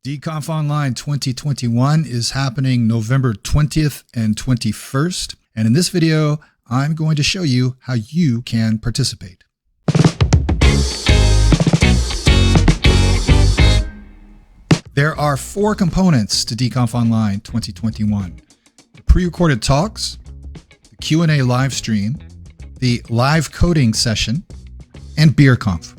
DConf Online 2021 is happening November 20th and 21st. And in this video, I'm going to show you how you can participate. There are 4 components to DConf Online 2021. The pre-recorded talks, the Q&A live stream, the live coding session, and BeerConf.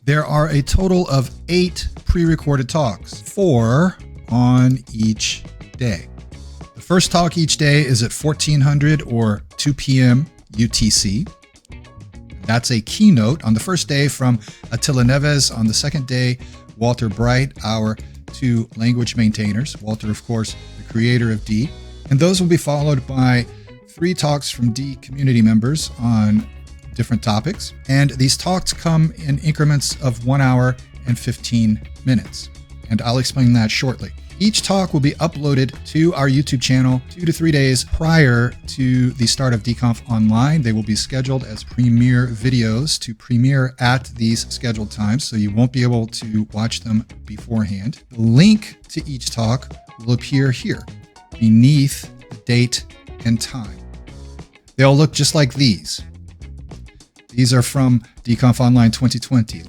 There are a total of 8 pre-recorded talks, 4 on each day. The first talk each day is at 1400 or 2 p.m. UTC. That's a keynote on the first day from Attila Neves. On the second day, Walter Bright, our 2 language maintainers. Walter, of course, the creator of D. And those will be followed by 3 talks from D community members on different topics. And these talks come in increments of 1 hour and 15 minutes. And I'll explain that shortly. Each talk will be uploaded to our YouTube channel 2 to 3 days prior to the start of DConf Online. They will be scheduled as premiere videos to premiere at these scheduled times, so you won't be able to watch them beforehand. The link to each talk will appear here beneath the date and time. They'll look just like these. These are from DConf Online 2020.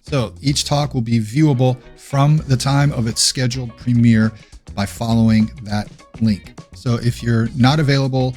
So each talk will be viewable from the time of its scheduled premiere by following that link. So if you're not available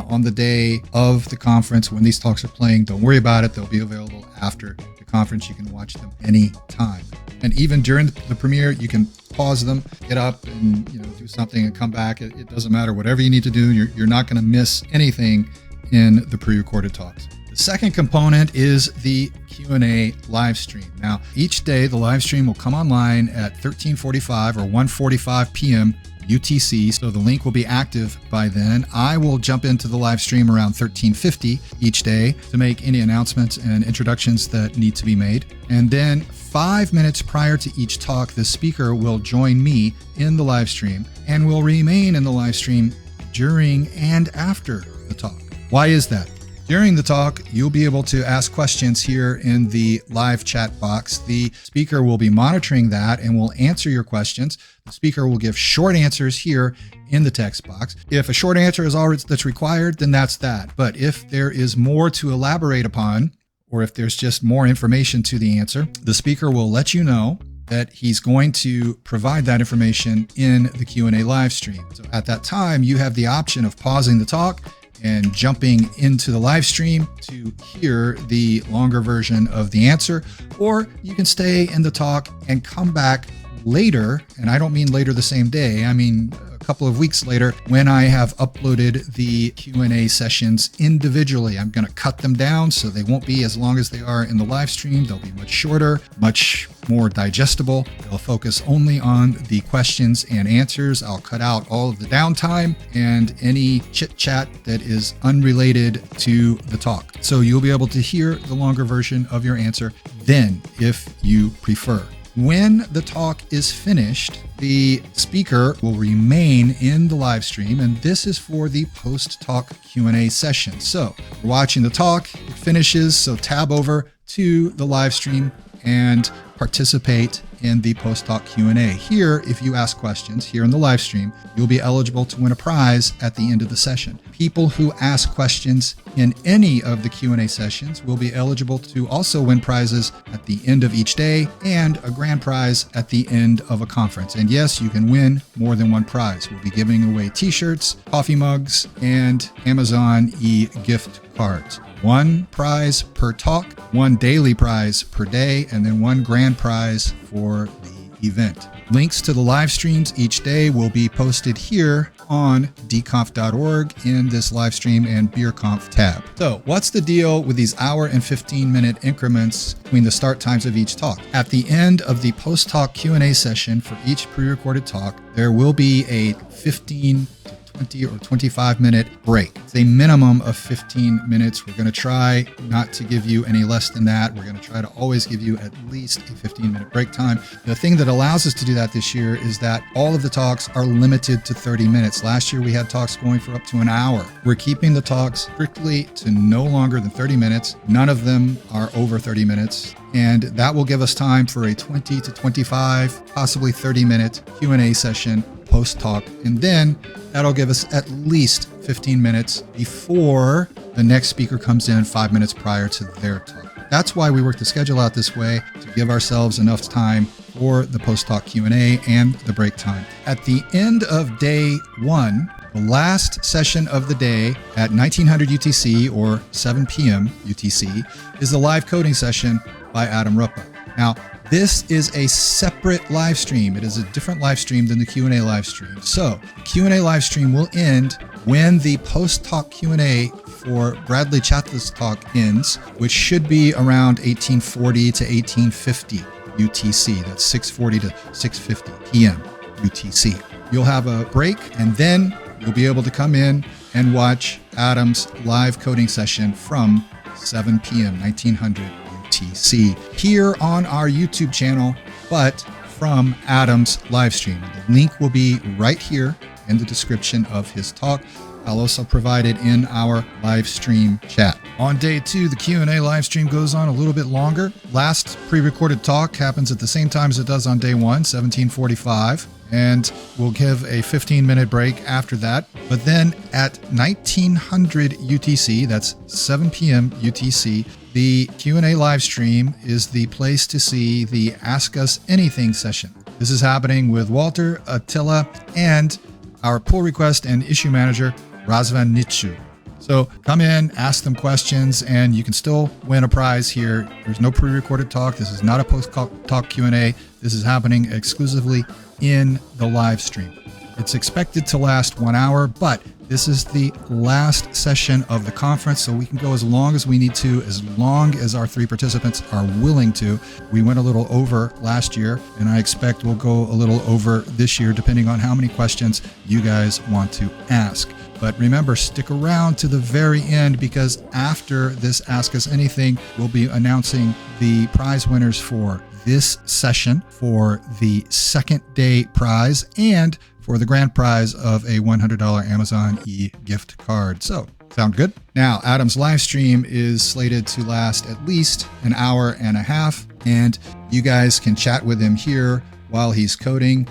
on the day of the conference when these talks are playing, don't worry about it. They'll be available after the conference. You can watch them anytime. And even during the premiere, you can pause them, get up and do something and come back. It doesn't matter. Whatever you need to do, you're not going to miss anything in the pre-recorded talks. The second component is the Q&A live stream. Now, each day the live stream will come online at 13:45 or 1:45 p.m. UTC, so the link will be active by then. I will jump into the live stream around 13:50 each day to make any announcements and introductions that need to be made. And then 5 minutes prior to each talk, the speaker will join me in the live stream and will remain in the live stream during and after the talk. Why is that? During the talk, you'll be able to ask questions here in the live chat box. The speaker will be monitoring that and will answer your questions. The speaker will give short answers here in the text box. If a short answer is all that's required, then that's that. But if there is more to elaborate upon, or if there's just more information to the answer, the speaker will let you know that he's going to provide that information in the Q&A live stream. So at that time, you have the option of pausing the talk and jumping into the live stream to hear the longer version of the answer, or you can stay in the talk and come back later. And I don't mean later the same day. I mean a couple of weeks later when I have uploaded the Q&A sessions individually. I'm going to cut them down so they won't be as long as they are in the live stream. They'll be much shorter, much more digestible. They'll focus only on the questions and answers. I'll cut out all of the downtime and any chit chat that is unrelated to the talk. So you'll be able to hear the longer version of your answer then, if you prefer. When the talk is finished, the speaker will remain in the live stream, and this is for the post-talk Q&A session. So we're watching the talk, it finishes, so tab over to the live stream and participate in the post-talk Q&A. Here, if you ask questions here in the live stream, you'll be eligible to win a prize at the end of the session. People who ask questions in any of the Q&A sessions will be eligible to also win prizes at the end of each day and a grand prize at the end of a conference. And yes, you can win more than one prize. We'll be giving away t-shirts, coffee mugs, and Amazon e-gift cards. 1 prize per talk, 1 daily prize per day, and then 1 grand prize for the event. Links to the live streams each day will be posted here on dconf.org in this live stream and BeerConf tab. So what's the deal with these hour and 15-minute increments between the start times of each talk? At the end of the post-talk Q&A session for each pre-recorded talk, there will be a 15 to 20 or 25-minute break. It's a minimum of 15 minutes. We're going to try not to give you any less than that. We're going to try to always give you at least a 15-minute break time. The thing that allows us to do that this year is that all of the talks are limited to 30 minutes. Last year, we had talks going for up to an hour. We're keeping the talks strictly to no longer than 30 minutes. None of them are over 30 minutes. And that will give us time for a 20 to 25, possibly 30-minute Q&A session post-talk. And then that'll give us at least 15 minutes before the next speaker comes in 5 minutes prior to their talk. That's why we work the schedule out this way, to give ourselves enough time for the post-talk Q&A and the break time. At the end of day 1, the last session of the day at 1900 UTC or 7 p.m. UTC is the live coding session by Adam Ruppa. Now, this is a separate live stream. It is a different live stream than the Q&A live stream. So the Q&A live stream will end when the post-talk Q&A for Bradley Chatla's talk ends, which should be around 1840 to 1850 UTC. That's 640 to 650 p.m. UTC. You'll have a break, and then you'll be able to come in and watch Adam's live coding session from 7 p.m. 1900 UTC here on our YouTube channel, but from Adam's live stream. The link will be right here in the description of his talk. I'll also provide it in our live stream chat. On day 2, the Q&A live stream goes on a little bit longer. Last pre-recorded talk happens at the same time as it does on day 1, 1745. And we'll give a 15-minute break after that. But then at 1900 UTC, that's 7 p.m. UTC, the Q&A live stream is the place to see the Ask Us Anything session. This is happening with Walter, Attila, and our pull request and issue manager, Razvan Nitsu. So come in, ask them questions, and you can still win a prize here. There's no pre-recorded talk. This is not a post-talk Q&A. This is happening exclusively in the live stream. It's expected to last 1 hour, but this is the last session of the conference, so we can go as long as we need to, as long as our 3 participants are willing to. We went a little over last year, and I expect we'll go a little over this year, depending on how many questions you guys want to ask. But remember, stick around to the very end, because after this Ask Us Anything, we'll be announcing the prize winners for this session, for the second day prize, and for the grand prize of a $100 Amazon e-gift card. So, sound good? Now, Adam's live stream is slated to last at least an hour and a half, and you guys can chat with him here while he's coding,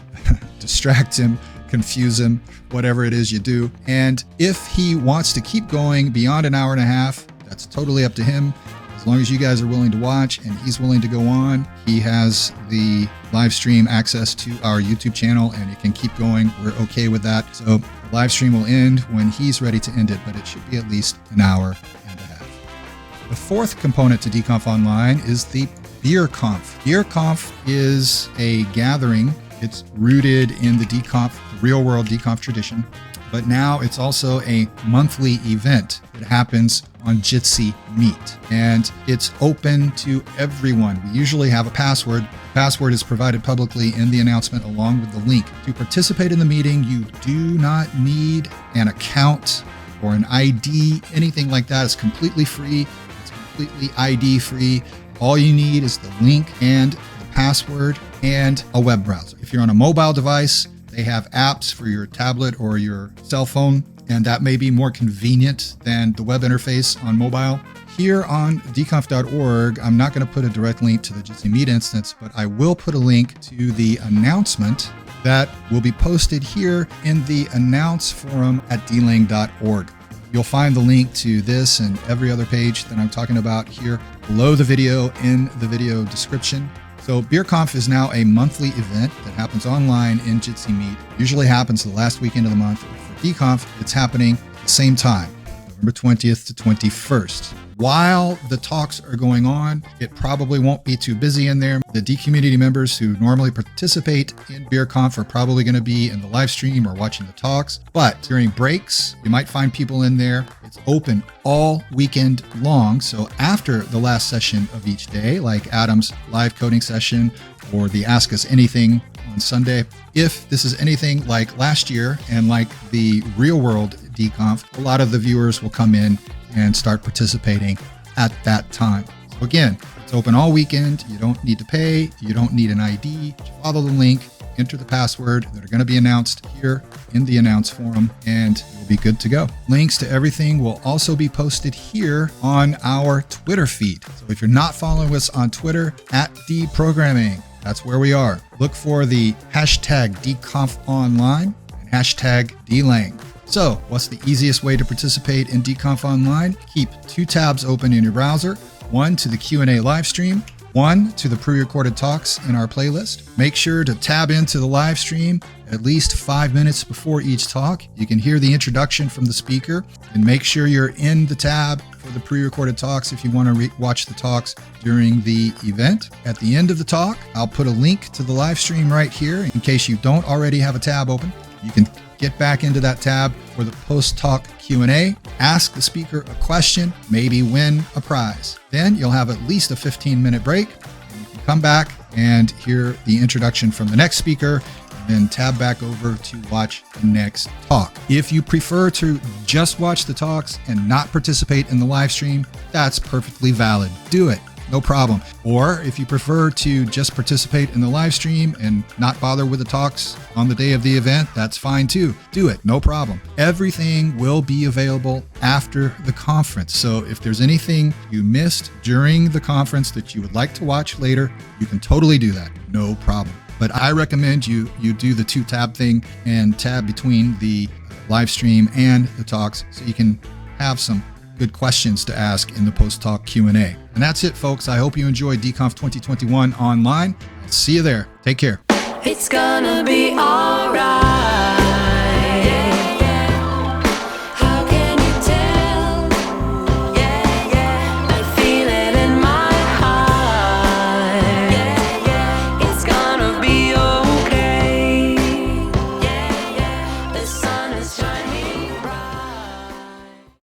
distract him, confuse him, whatever it is you do. And if he wants to keep going beyond an hour and a half, that's totally up to him. As long as you guys are willing to watch and he's willing to go on, he has the live stream access to our YouTube channel, and it can keep going. We're okay with that. So the live stream will end when he's ready to end it, but it should be at least an hour and a half. The fourth component to DConf Online is the BeerConf. BeerConf is a gathering. It's rooted in the DConf, the real world DConf tradition, but now it's also a monthly event that happens on Jitsi Meet, and it's open to everyone. We usually have a password. The password is provided publicly in the announcement along with the link. To participate in the meeting, you do not need an account or an ID, anything like that. It's completely free. It's completely ID free. All you need is the link and the password and a web browser. If you're on a mobile device, they have apps for your tablet or your cell phone, and that may be more convenient than the web interface on mobile. Here on dconf.org, I'm not going to put a direct link to the Jitsi Meet instance, but I will put a link to the announcement that will be posted here in the announce forum at dling.org. You'll find the link to this and every other page that I'm talking about here below the video in the video description. So BeerConf is now a monthly event that happens online in Jitsi Meet. Usually happens the last weekend of the month. For DConf, it's happening at the same time, November 20th to 21st. While the talks are going on, it probably won't be too busy in there. The D community members who normally participate in BeerConf are probably going to be in the live stream or watching the talks. But during breaks, you might find people in there. It's open all weekend long. So after the last session of each day, like Adam's live coding session or the Ask Us Anything on Sunday, if this is anything like last year and like the real world DConf, a lot of the viewers will come in and start participating at that time. So again, it's open all weekend. You don't need to pay. You don't need an ID. Just follow the link enter the password that are going to be announced here in the announce forum, and you'll be good to go. Links to everything will also be posted here on our Twitter feed. So if you're not following us on Twitter, @DProgramming, that's where we are. Look for the hashtag DConf Online and hashtag DLang. So what's the easiest way to participate in DConf Online? Keep 2 tabs open in your browser, one to the Q&A live stream, one to the pre-recorded talks in our playlist. Make sure to tab into the live stream at least 5 minutes before each talk. You can hear the introduction from the speaker, and make sure you're in the tab for the pre-recorded talks if you want to watch the talks during the event. At the end of the talk, I'll put a link to the live stream right here in case you don't already have a tab open. You can get back into that tab for the post-talk Q&A, ask the speaker a question, maybe win a prize. Then you'll have at least a 15-minute break. And you can come back and hear the introduction from the next speaker, and then tab back over to watch the next talk. If you prefer to just watch the talks and not participate in the live stream, that's perfectly valid. Do it. No problem. Or if you prefer to just participate in the live stream and not bother with the talks on the day of the event, that's fine too. Do it. No problem. Everything will be available after the conference. So if there's anything you missed during the conference that you would like to watch later, you can totally do that. No problem. But I recommend you do the 2-tab thing and tab between the live stream and the talks so you can have some good questions to ask in the post-talk Q&A. And that's it, folks. I hope you enjoyed DConf 2021 online. I'll see you there. Take care. It's gonna be alright.